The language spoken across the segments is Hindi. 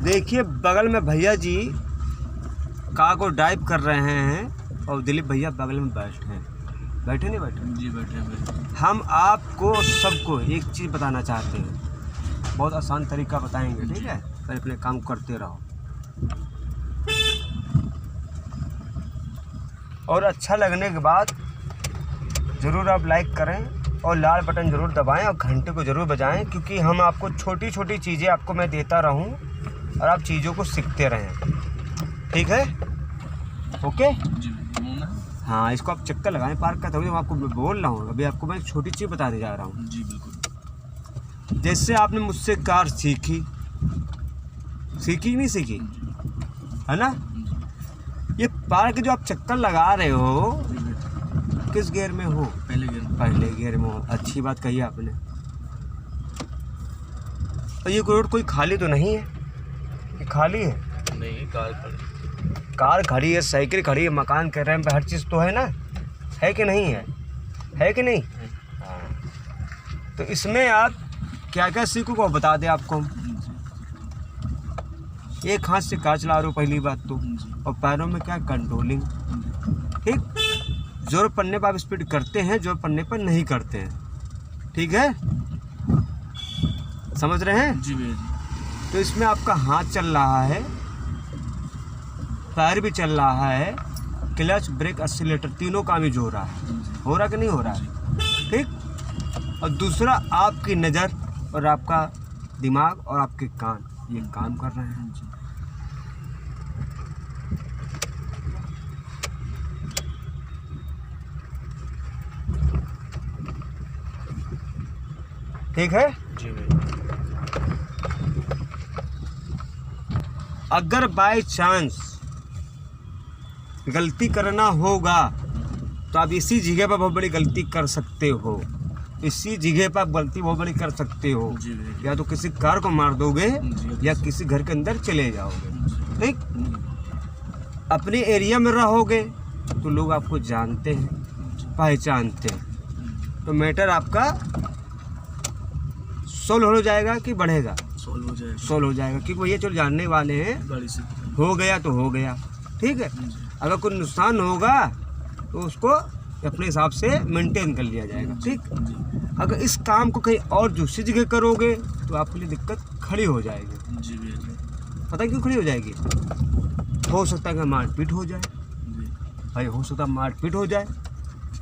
देखिए बगल में भैया जी कार को ड्राइव कर रहे हैं और दिलीप भैया बगल में बैठे हैं। बैठे नहीं बैठे जी बैठे हैं। हम आपको सबको एक चीज़ बताना चाहते हैं, बहुत आसान तरीका बताएंगे, ठीक है? पर अपने काम करते रहो और अच्छा लगने के बाद ज़रूर आप लाइक करें और लाल बटन ज़रूर दबाएं और घंटे को ज़रूर बजाएं, क्योंकि हम आपको छोटी छोटी चीज़ें आपको मैं देता रहूं और आप चीज़ों को सीखते रहें, ठीक है? ओके जी हाँ, इसको आप चक्कर लगाएं पार्क का, तभी मैं आपको बोल रहा हूँ। अभी आपको मैं एक छोटी चीज़ बताने जा रहा हूँ। जी बिल्कुल। जैसे आपने मुझसे कार सीखी नहीं सीखी, है ना? ये पार्क जो आप चक्कर लगा रहे हो किस गियर में हो? पहले गियर में हो। अच्छी बात कही आपने। और ये रोड कोई खाली तो नहीं है? ये खाली है? नहीं, कार खड़ी है, साइकिल खड़ी है, मकान के रैंप पे हर चीज़ तो है ना, है कि नहीं है? है कि नहीं? हाँ। तो इसमें आप क्या क्या सीखो बता दें आपको। एक हाथ से कार चला रहे हो पहली बात तो, और पैरों में क्या कंट्रोलिंग, ठीक? ज़रूरत पड़ने पर आप स्पीड करते हैं, ज़रूरत पड़ने पर नहीं करते हैं, ठीक है? समझ रहे हैं? जी भैया जी। तो इसमें आपका हाथ चल रहा है, पैर भी चल रहा है, क्लच ब्रेक एक्सीलरेटर तीनों काम ही हो रहा है। हो रहा कि नहीं हो रहा है? ठीक। और दूसरा आपकी नज़र और आपका दिमाग और आपके कान ये काम कर रहे हैं। ठीक है? जी भैया। अगर बाय चांस गलती करना होगा तो आप इसी जगह पर बहुत बड़ी गलती कर सकते हो। इसी जगह पर आप गलती बहुत बड़ी कर सकते हो। या तो किसी कार को मार दोगे या किसी घर के अंदर चले जाओगे, ठीक? अपने एरिया में रहोगे तो लोग आपको जानते हैं, पहचानते हैं, तो मैटर आपका सोल्व हो जाएगा कि बढ़ेगा? सोल्व हो जाएगा, क्योंकि भैया चलो जानने वाले हैं, गाड़ी से हो गया तो हो गया, ठीक है? अगर कोई नुकसान होगा तो उसको अपने हिसाब से मेंटेन कर लिया जाएगा, ठीक? अगर इस काम को कहीं और दूसरी जगह करोगे तो आपके लिए दिक्कत खड़ी हो जाएगी। जी भैया। पता क्यों खड़ी हो जाएगी? हो सकता है कि मारपीट हो जाए, भाई हो सकता है मारपीट हो जाए,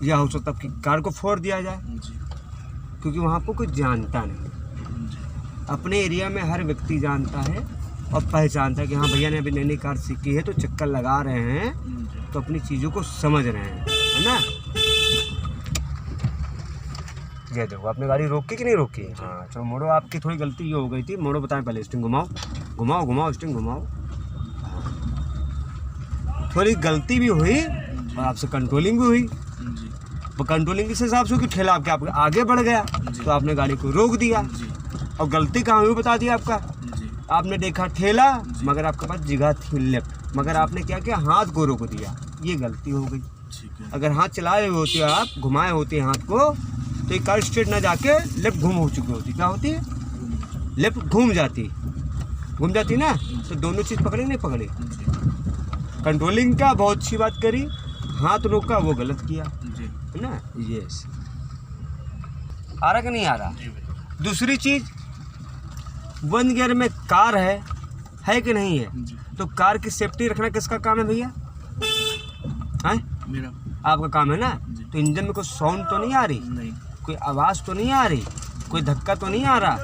या हो सकता है कि कार को फोड़ दिया जाए, क्योंकि वहाँ आपको कोई जानता नहीं। अपने एरिया में हर व्यक्ति जानता है और पहचानता है कि हाँ भैया ने अभी नई नई कार सीखी है तो चक्कर लगा रहे हैं, तो अपनी चीज़ों को समझ रहे हैं, है ना? ये देखो आपने गाड़ी रोकी कि नहीं रोकी? हाँ चलो मोड़ो, आपकी थोड़ी गलती ये हो गई थी, मोड़ो बताएं पहले। स्टिंग घुमाओ घुमाओ घुमाओ, स्टिंग घुमाओ। थोड़ी गलती भी हुई और आपसे कंट्रोलिंग भी हुई। वो कंट्रोलिंग किस हिसाब से, क्योंकि ठेला आपके आगे बढ़ गया तो आपने गाड़ी को रोक दिया। और गलती कहाँ हुई बता दिया आपका? आपने देखा ठेला मगर आपके पास जगह थी लेफ्ट, मगर आपने क्या किया, हाथ को रोक दिया, ये गलती हो गई। अगर हाथ चलाए हुए होते आप, घुमाए होते हाथ को, तो ये कार स्ट्रेट ना जाके लेफ्ट घूम हो चुकी होती। क्या होती है? लेफ्ट घूम जाती ना, तो दोनों चीज़ पकड़े नहीं पकड़े? कंट्रोलिंग का बहुत अच्छी बात करी, हाथ रोका वो गलत किया, है ना? यस, आ रहा कि नहीं आ रहा? दूसरी चीज़, वन गियर में कार है कि नहीं है? तो कार की सेफ्टी रखना किसका काम है भैया? है मेरा। आपका काम है ना? तो इंजन में कोई साउंड तो नहीं आ रही? नहीं। कोई आवाज़ तो नहीं आ रही? कोई धक्का तो नहीं आ रहा?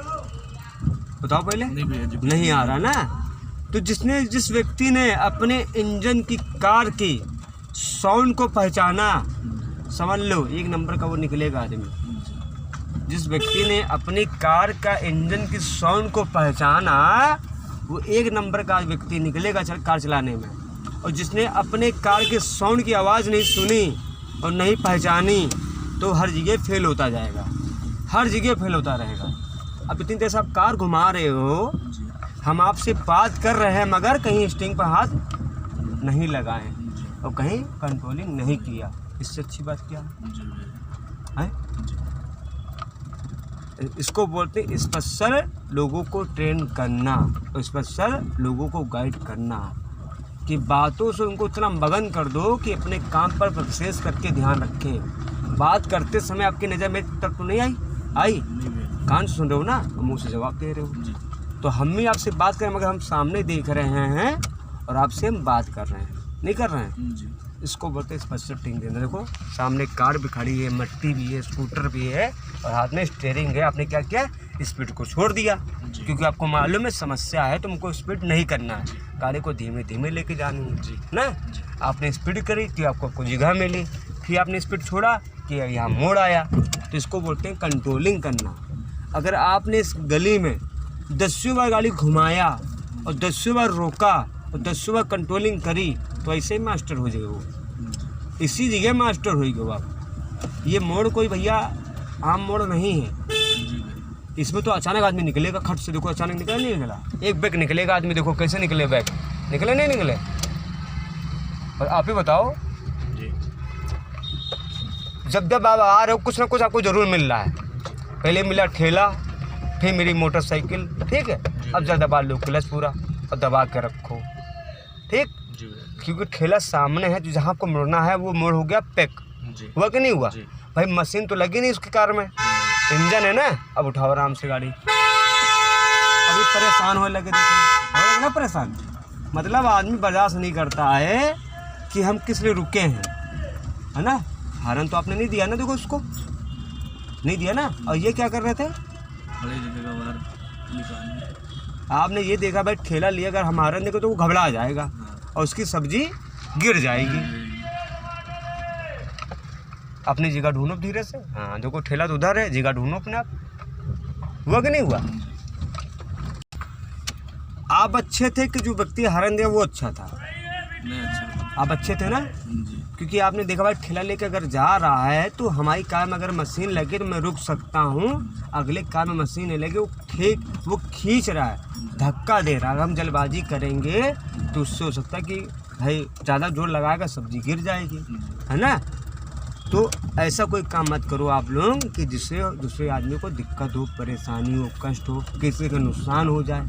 बताओ पहले। नहीं आ रहा ना? तो जिस व्यक्ति ने अपने इंजन की, कार की साउंड को पहचाना, समझ लो एक नंबर का वो निकलेगा आदमी। जिस व्यक्ति ने अपनी कार का इंजन की साउंड को पहचाना वो एक नंबर का व्यक्ति निकलेगा कार चलाने में। और जिसने अपने कार के साउंड की आवाज़ नहीं सुनी और नहीं पहचानी तो हर जगह फेल होता जाएगा, हर जगह फेल होता रहेगा। अब इतनी देर से आप कार घुमा रहे हो, हम आपसे बात कर रहे हैं मगर कहीं स्टीयरिंग पर हाथ नहीं लगाए और कहीं कंट्रोलिंग नहीं किया, इससे अच्छी बात क्या है? इसको बोलते हैं स्पेशल लोगों को ट्रेन करना, स्पेशल लोगों को गाइड करना, कि बातों से उनको इतना मगन कर दो कि अपने काम पर विशेष करके ध्यान रखें। बात करते समय आपकी नज़र में तक तो नहीं आई नहीं भैया। कान से सुन रहे हो ना, मुंह से जवाब दे रहे हो। जी तो हम भी आपसे बात करें मगर हम सामने देख रहे हैं और आपसे हम बात कर रहे हैं, नहीं कर रहे हैं। जी इसको बोलते हैं स्पेशल टिंग देना। देखो सामने कार भी खड़ी है, मट्टी भी है, स्कूटर भी है और हाथ में स्टीयरिंग है। आपने क्या किया, स्पीड को छोड़ दिया जी। क्योंकि आपको मालूम है समस्या है, तुमको स्पीड नहीं करना है, गाड़ी को धीमे धीमे लेके जानी है जी ना। जी आपने स्पीड करी कि आपको जगह मिली, फिर आपने स्पीड छोड़ा कि यहाँ मोड़ आया। तो इसको बोलते हैं कंट्रोलिंग करना। अगर आपने इस गली में 10 बार गाड़ी घुमाया और 10 बार रोका और 10 बार कंट्रोलिंग करी तो ऐसे ही मास्टर हो जाएगा वो, इसी जगह मास्टर होएगा वो आप। ये मोड़ कोई भैया आम मोड़ नहीं है, जी भैया। इसमें तो अचानक आदमी निकलेगा खट से। देखो अचानक निकला नहीं निकला, एक बैग निकलेगा आदमी, देखो कैसे निकले बैग, निकले नहीं निकले। और आप ही बताओ, जी जब जब आप आ रहे हो कुछ ना कुछ आपको ज़रूर मिल रहा है। पहले मिला ठेला, फिर मेरी मोटरसाइकिल, ठीक है। अब जब दबा लो क्लच पूरा और दबा के रखो, ठीक, जी भैया। क्योंकि ठेला सामने है, जो जहाँ आपको मुड़ना है वो मोड़ हो गया पैक। जी हुआ कि नहीं हुआ जी। भाई, मशीन तो लगी नहीं उसकी कार में, इंजन है ना। अब उठाओ आराम से गाड़ी। अभी परेशान होने लगे, देखो हो लगे ना परेशान। मतलब आदमी बर्दाश्त नहीं करता है कि हम किस लिए रुके हैं, है ना। हारन तो आपने नहीं दिया ना, देखो उसको नहीं दिया ना। और ये क्या कर रहे थे, बड़ी जगह का बाहर निकालने। आपने ये देखा भाई ठेला लिया, अगर हम हारन देखो तो वो घबरा जाएगा हाँ। और उसकी सब्जी गिर जाएगी। अपनी जगह ढूंढो धीरे से। हाँ देखो ठेला तो उधर है, जगह ढूंढो अपने आप। हुआ कि नहीं हुआ। आप अच्छे थे कि जो व्यक्ति हरण दिया वो अच्छा था, नहीं अच्छा। आप अच्छे थे ना, जी क्योंकि आपने देखा भाई ठेला लेके अगर जा रहा है तो हमारी कार में अगर मशीन लगे तो मैं रुक सकता हूँ, अगले कार में मशीन नहीं लगे, वो खींच रहा है, धक्का दे रहा है। अगर हम जल्दबाजी करेंगे तो उससे हो सकता है कि भाई ज़्यादा जोर लगाएगा, सब्जी गिर जाएगी, है ना। तो ऐसा कोई काम मत करो आप लोग कि जिससे दूसरे आदमी को दिक्कत हो, परेशानी हो, कष्ट हो, किसी का नुकसान हो जाए।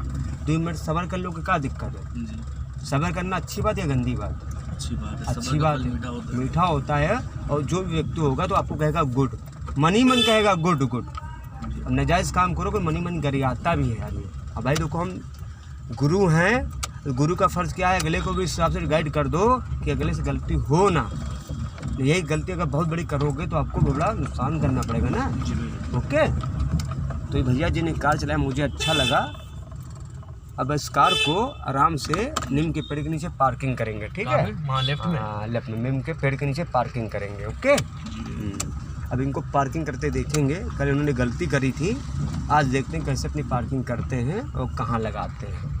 2 मिनट सब्र कर लो कि क्या दिक्कत है। जी सब्र करना अच्छी बात है गंदी बात, अच्छी बात है। अच्छी सब्र का बात फल है, मीठा होता है। मीठा होता है। और जो भी व्यक्ति होगा तो आपको कहेगा गुड, मन ही मन कहेगा गुड गुड। जी अब नाजायज़ काम करो कोई मन ही मन गरियाता भी है आदमी। अब भाई देखो हम गुरु हैं, गुरु का फ़र्ज़ क्या है, अगले को भी इस हिसाब से गाइड कर दो कि अगले से गलती हो ना। यही गलती अगर बहुत बड़ी करोगे तो आपको बड़ा नुकसान करना पड़ेगा ना। जी भैया। ओके, तो ये भैया जी ने कार चलाया, मुझे अच्छा लगा। अब इस कार को आराम से नीम के पेड़ के नीचे पार्किंग करेंगे, ठीक है। हाँ लेफ्ट में। हाँ लेफ्ट में नीम के पेड़ के नीचे पार्किंग करेंगे, ओके। अब इनको पार्किंग करते देखेंगे। कल इन्होंने गलती करी थी, आज देखते हैं कैसे अपनी पार्किंग करते हैं और कहाँ लगाते हैं।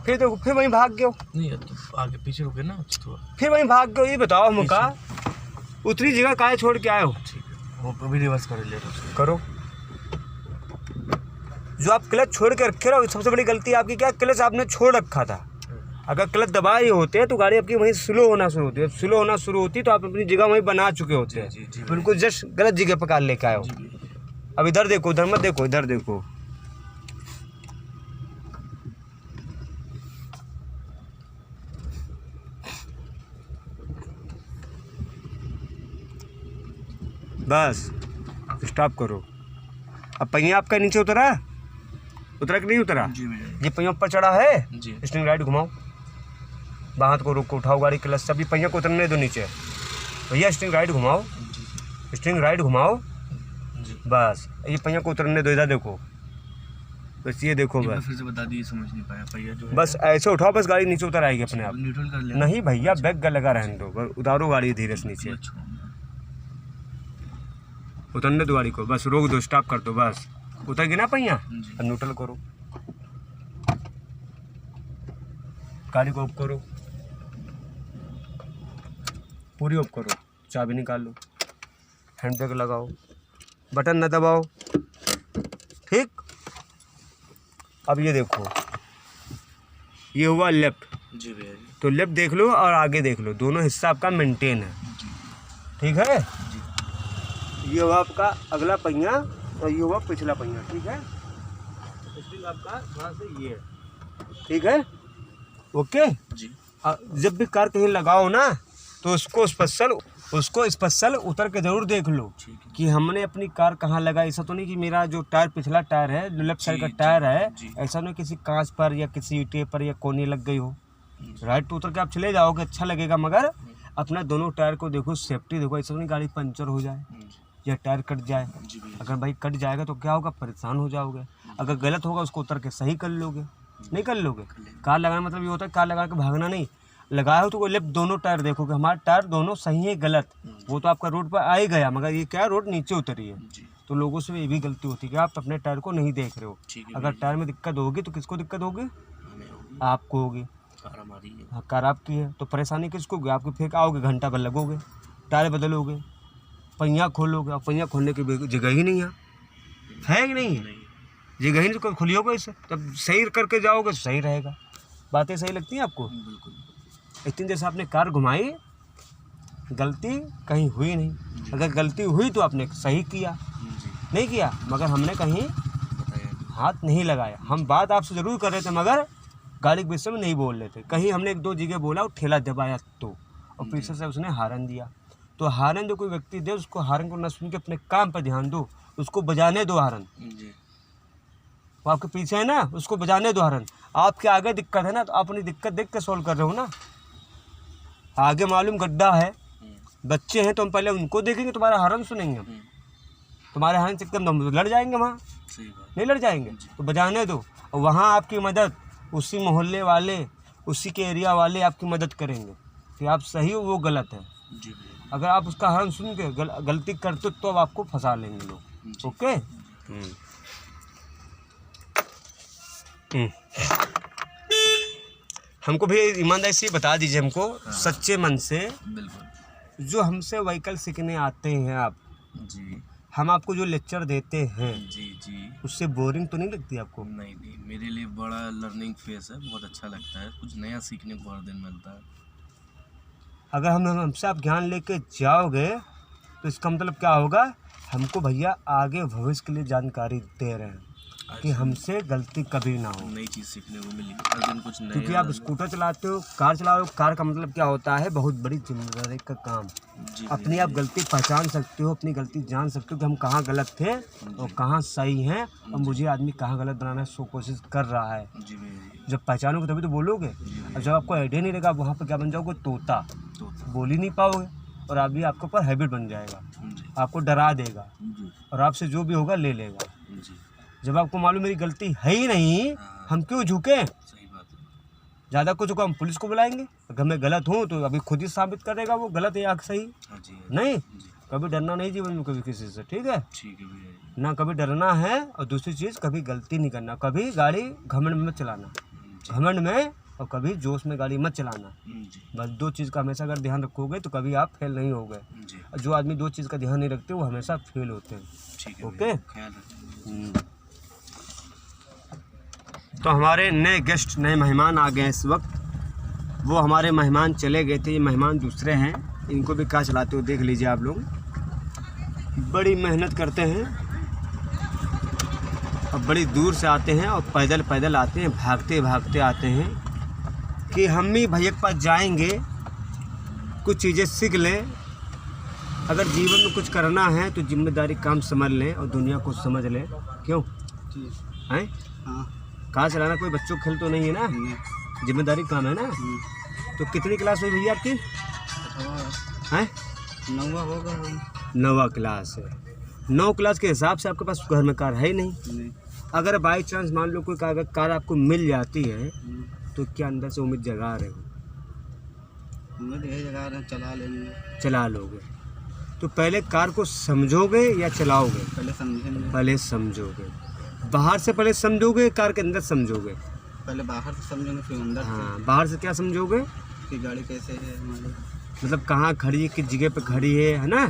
फिर तो फिर वहीं भाग गए हो, नहीं अब तो आगे पीछे रुके ना थोड़ा। फिर वहीं भाग गए हो। ये बताओ हमका उतरी जगह काहे छोड़ के आए हो। ठीक है, वो अभी रिवर्स कर ले रहा करो। जो आप क्लच छोड़ के रखे रहो, सबसे बड़ी गलती आपकी क्या, क्लच आपने छोड़ रखा था। अगर क्लच दबाए होते तो गाड़ी आपकी वहीं स्लो होना शुरू होती है। स्लो होना शुरू होती तो आप अपनी जगह वहीं बना चुके होते हैं। जी, जी, बिल्कुल जस्ट गलत जगह पर कार लेके आए हो। अब इधर देखो, उधर मत देखो, इधर देखो। बस स्टॉप करो। अब पहिया आपका नीचे उतरा कि नहीं उतरा। जी भैया। ये पहिया ऊपर चढ़ा है, जी स्टीयरिंग राइट घुमाओ, बाँध को रोक को उठाओ गाड़ी क्लच से। अभी पहिया को उतरने दो नीचे भैया, स्टीयरिंग राइट घुमाओ, जी स्टीयरिंग राइट घुमाओ। जी। बस ये पहिया को उतरने दो, इधर देखो, बस ये देखो, एक बार बस फिर से बता दिए, समझ नहीं पाया। पहिया जो है बस ऐसे उठाओ, बस गाड़ी नीचे उतर आएगी अपने आप। न्यूट्रल कर लेना। नहीं भैया बैग लगा रहने दो, बस उतारो गाड़ी धीरे से नीचे, अच्छा। उतरने दो गाड़ी को, बस रोक दो, स्टॉप कर दो, बस उतर गई ना पहिया। जी। अब न्यूट्रल करो, गाड़ी को ऑफ करो, पूरी ऑफ करो, चाबी निकाल लो, हैंड ब्रेक लगाओ, बटन न दबाओ, ठीक। अब ये देखो, ये हुआ लेफ्ट, जी भैया जी। तो लेफ्ट देख लो और आगे देख लो, दोनों हिस्सा आपका मेंटेन है, जी ठीक है। जी। ये हुआ आपका अगला पहिया और ये हुआ पिछला पहिया, ठीक है। स्प्रिंग आपका वहाँ से ये है, ठीक है, ओके। जी। जब भी कार कहीं लगाओ ना तो उसको स्पेशल उतर के जरूर देख लो ठीक है। कि हमने अपनी कार कहाँ लगाई। ऐसा तो नहीं कि मेरा जो टायर पिछला टायर है, जो लेफ्ट साइड का जी, टायर है, जी। ऐसा नहीं किसी कांच पर या किसी ईंटे पर या कोने लग गई हो। राइट तो उतर के आप चले जाओगे, अच्छा लगेगा, मगर अपना दोनों टायर को देखो, सेफ्टी देखो। ऐसा नहीं गाड़ी पंचर हो जाए या टायर कट जाए। जी भैया। अगर भाई कट जाएगा तो क्या होगा, परेशान हो जाओगे। अगर गलत होगा उसको उतर के सही कर लोगे, नहीं कर लोगे। कार लगाना मतलब ये होता है कार लगा के भागना नहीं, लगाया हो तो कोई लेफ्ट दोनों टायर देखोगे, हमारा टायर दोनों सही है गलत, वो तो आपका रोड पर आ ही गया, मगर ये क्या रोड नीचे उतरी है। जी। तो लोगों से ये भी गलती होती है कि आप अपने टायर को नहीं देख रहे हो। ठीक है अगर भैया। टायर में दिक्कत होगी तो किसको दिक्कत होगी, हमें होगी, आपको होगी। कार हमारी है। हाँ, कार आपकी है तो परेशानी किसको होगी, आपको। फेंक आओगे, घंटा भर लगोगे, टायर बदलोगे, पहिया खोलोगे, और पहिया खोलने की जगह ही नहीं है कि नहीं है, नहीं। जगह ही नहीं, तो खुली होगा इससे। जब सही करके जाओगे तो सही रहेगा। बातें सही लगती हैं आपको। बिल्कुल। इतनी जैसे आपने कार घुमाई, गलती कहीं हुई नहीं। अगर गलती हुई तो आपने सही किया, जी। नहीं किया, मगर हमने कहीं बताया नहीं। हाथ नहीं लगाया। हम बात आपसे ज़रूर कर रहे थे मगर गाड़ी के विषय में नहीं बोल रहे थे। कहीं हमने एक दो जगह बोला और ठेला दबाया तो, और पीछे से उसने हारन दिया। तो हारन जो कोई व्यक्ति दे, उसको हारन को न सुन के अपने काम पर ध्यान दो, उसको बजाने दो हारन। जी। वो आपके पीछे है ना, उसको बजाने दो हारन। आपके आगे दिक्कत है ना, तो आप अपनी दिक्कत देख के सोल्व कर रहे हो ना। आगे मालूम गड्ढा है, बच्चे हैं, तो हम पहले उनको देखेंगे, तुम्हारा हारन सुनेंगे हम। तुम्हारे हारन से एकदम हम लड़ जाएंगे वहाँ, सही बात। नहीं लड़ जाएंगे। तो बजाने दो, और वहाँ आपकी मदद उसी मोहल्ले वाले, उसी के एरिया वाले आपकी मदद करेंगे कि आप सही हो, वो गलत है। जी भैया। अगर आप उसका हारन सुन के गलती करते तो अब आपको फंसा लेंगे लोग, जी। ओके। हमको भी ईमानदारी से बता दीजिए, हमको सच्चे मन से, बिल्कुल। जो हमसे व्हीकल सीखने आते हैं आप, जी। हम आपको जो लेक्चर देते हैं, जी जी। उससे बोरिंग तो नहीं लगती आपको? नहीं नहीं, मेरे लिए बड़ा लर्निंग फेस है, बहुत अच्छा लगता है, कुछ नया सीखने को हर दिन मिलता है। अगर हमसे आप ज्ञान लेके जाओगे तो इसका मतलब क्या होगा, हमको भैया आगे भविष्य के लिए जानकारी दे रहे हैं कि हमसे गलती कभी ना हो। नई चीज़ सीखने को मिली हर दिन, कुछ नया। क्योंकि आप स्कूटर चलाते हो, कार चला रहे हो, कार का मतलब क्या होता है, बहुत बड़ी जिम्मेदारी का काम। जी। अपनी आप गलती पहचान सकते हो, अपनी गलती जान सकते हो कि हम कहाँ गलत थे और कहाँ सही हैं, और मुझे आदमी कहाँ गलत बनाना सो कोशिश कर रहा है। जी भैया। जब पहचानोगे तभी तो बोलोगे। और जब आपको आइडिया नहीं रहेगा, वहाँ पर क्या बन जाओगे, तोता, तो बोल ही नहीं पाओगे, और अभी आपके ऊपर हैबिट बन जाएगा, जी। आपको डरा देगा, जी। और आपसे जो भी होगा ले लेगा। जी। जब आपको मालूम मेरी गलती है ही नहीं, हाँ। हम क्यों झुके। सही बात है। ज़्यादा कुछ होगा हम पुलिस को बुलाएंगे, अगर मैं गलत हूँ तो अभी खुद ही साबित करेगा वो गलत है या सही। हाँ जी। नहीं, जी। कभी डरना नहीं जीवन में, कभी किसी से, ठीक है ठीक है भैया। ना, कभी डरना है। और दूसरी चीज़, कभी गलती नहीं करना, कभी गाड़ी घमंड में मत चलाना, जी। घमंड में, और कभी जोश में गाड़ी मत चलाना। जी। बस दो चीज़ का हमेशा अगर ध्यान रखोगे तो कभी आप फेल नहीं होगे। जी। और जो आदमी दो चीज़ का ध्यान नहीं रखते वो हमेशा फेल होते हैं। ठीक है ओके। भैया, ख्याल रखें। तो हमारे नए गेस्ट, नए मेहमान आ गए हैं इस वक्त। वो हमारे मेहमान चले गए थे, ये मेहमान दूसरे हैं, इनको भी कार चलाते हो देख लीजिए आप लोग। बड़ी मेहनत करते हैं और बड़ी दूर से आते हैं, और पैदल पैदल आते हैं, भागते भागते आते हैं कि हम ही भैया के पास जाएंगे, कुछ चीज़ें सीख लें। अगर जीवन में कुछ करना है तो जिम्मेदारी काम समझ लें और दुनिया को समझ लें। क्यों हैं? हाँ। कार चलाना कोई बच्चों का खेल तो नहीं है ना, जिम्मेदारी काम है ना। तो कितनी क्लास हुई भैया आपकी? हैं? 9वां होगा। 9वां क्लास है। 9 क्लास के हिसाब से आपके पास घर में कार है ही नहीं। अगर बाई चांस मान लो कोई कार आपको मिल जाती है तो क्या अंदर से उम्मीद जगा रहे हो? उम्मीद यही जगा रहे हैं, चला लेंगे। चला लोगे। तो पहले कार को समझोगे या चलाओगे? पहले समझेंगे। पहले समझोगे। बाहर से पहले समझोगे, कार के अंदर समझोगे? पहले बाहर से समझेंगे, फिर अंदर हाँ, बाहर से क्या समझोगे कि गाड़ी कैसे है हमारी, मतलब कहाँ खड़ी है, किस जगह पे खड़ी है ना।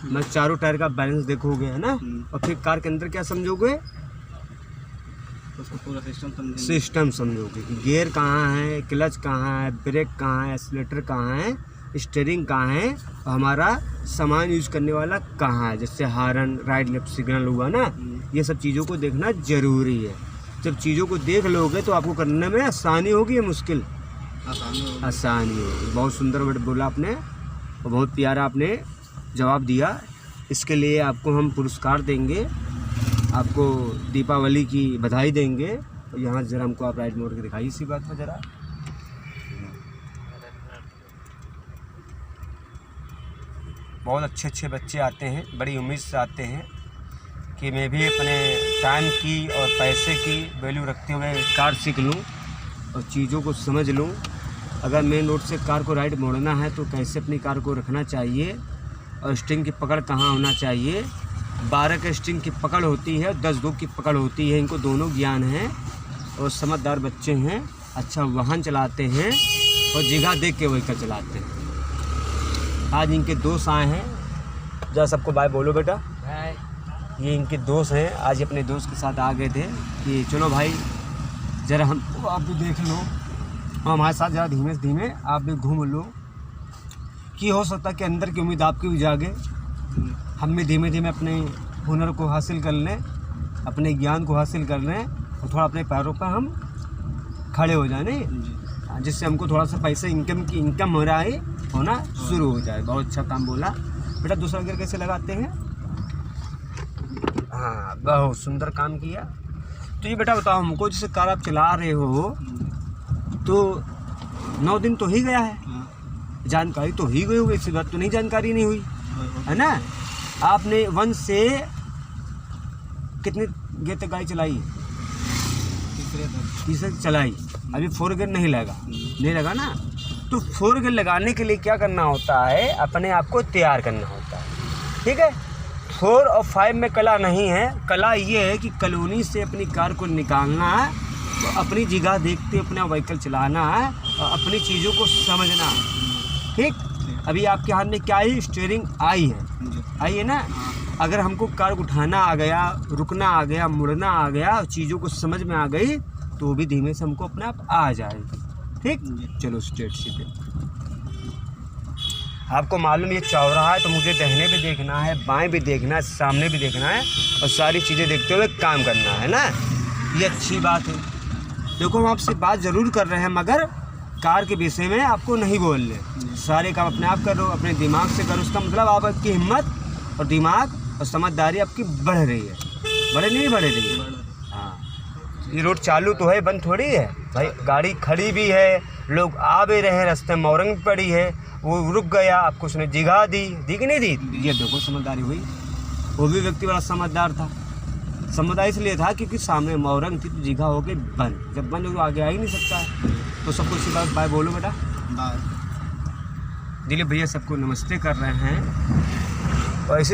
मतलब चारों टायर का बैलेंस देखोगे, है ना। और फिर कार के अंदर क्या समझोगे? उसका पूरा सिस्टम समझेंगे। सिस्टम समझोगे कि गियर कहाँ है, क्लच कहाँ है, ब्रेक कहाँ है, एक्सीलेटर कहाँ है, स्टीयरिंग कहाँ है, और हमारा सामान यूज करने वाला कहाँ है, जैसे हार्न, राइट लेफ्ट सिग्नल हुआ ना, ये सब चीज़ों को देखना ज़रूरी है। जब चीज़ों को देख लोगे तो आपको करने में आसानी होगी या मुश्किल? आसानी होगी। बहुत सुंदर वर्ड बोला आपने और बहुत प्यारा आपने जवाब दिया। इसके लिए आपको हम पुरस्कार देंगे, आपको दीपावली की बधाई देंगे। और यहाँ ज़रा हमको आप राइट मोड़ के दिखाइए इसी बात में ज़रा। बहुत अच्छे अच्छे बच्चे आते हैं, बड़ी उम्मीद से आते हैं कि मैं भी अपने टाइम की और पैसे की वैल्यू रखते हुए कार सीख लूँ और चीज़ों को समझ लूँ। अगर मेन रोड से कार को राइट मोड़ना है तो कैसे अपनी कार को रखना चाहिए और स्टिंग की पकड़ कहाँ होना चाहिए। 12 के स्टिंग की पकड़ होती है, 10 2 की पकड़ होती है, इनको दोनों ज्ञान है और समझदार बच्चे हैं, अच्छा वाहन चलाते हैं और जगह देख के व्हीकल चलाते हैं। आज इनके दोस्त आए हैं, जरा सबको बाय बोलो बेटा। ये इनके दोस्त हैं, आज अपने दोस्त के साथ आ गए थे कि चलो भाई ज़रा हम आप भी देख लो और हमारे साथ ज़रा धीमे से धीमे आप भी घूम लो कि हो सकता है कि अंदर की उम्मीद आपकी भी जागे, हम भी धीमे धीमे अपने हुनर को हासिल कर लें, अपने ज्ञान को हासिल कर लें और थोड़ा अपने पैरों पर हम खड़े हो जाए, नहीं जिससे हमको थोड़ा सा पैसे इनकम हो रहा है होना शुरू हो जाए। बहुत अच्छा काम बोला बेटा। दूसरा गियर कैसे लगाते हैं? हाँ, बहुत सुंदर काम किया। तो ये बेटा बताओ हमको, जैसे कार आप चला रहे हो तो 9 दिन तो ही गया है, जानकारी तो ही गई होगी, इसी बात तो नहीं जानकारी नहीं हुई है ना। आपने 1 से कितने गियर तक गाड़ी चलाई? तीसरे चलाई। अभी 4 गियर नहीं लगा ना। तो 4 गियर लगाने के लिए क्या करना होता है, अपने आप को तैयार करना होता है, ठीक है। 4 और 5 में कला नहीं है। कला ये है कि कॉलोनी से अपनी कार को निकालना है, तो अपनी जगह देखते अपना व्हीकल चलाना है और अपनी चीज़ों को समझना है, ठीक। अभी आपके हाथ में क्या है? स्टीयरिंग आई है ना। अगर हमको कार उठाना आ गया, रुकना आ गया, मुड़ना आ गया, चीज़ों को समझ में आ गई तो भी धीमे से हमको अपने आप आ जाएगी, ठीक। चलो स्ट्रेट सीधे। आपको मालूम ये चौराहा है तो मुझे दाहिने भी देखना है, बाएं भी देखना है, सामने भी देखना है और सारी चीज़ें देखते हुए काम करना है ना। ये अच्छी बात है। देखो हम आपसे बात ज़रूर कर रहे हैं मगर कार के विषय में आपको नहीं बोल रहे। सारे काम अपने आप करो, अपने दिमाग से करो। उसका मतलब आपकी हिम्मत और दिमाग और समझदारी आपकी बढ़ रही है, बढ़ रही है। हाँ, ये रोड चालू तो है, बंद थोड़ी है भाई। गाड़ी खड़ी भी है, लोग आ भी रहे हैं, रास्ते में औरंग भी पड़ी है, वो रुक गया, आपको उसने जगह दी कि नहीं दी? ये देखो समझदारी हुई। वो भी व्यक्ति बड़ा समझदार था। समझदार इसलिए था क्योंकि सामने मौरंग थी तो जगह हो गई बंद। जब बंद हो तो आगे आ ही नहीं सकता है। तो सबको इसी बात बाय बोलो बेटा। दिलीप भैया सबको नमस्ते कर रहे हैं और ऐसे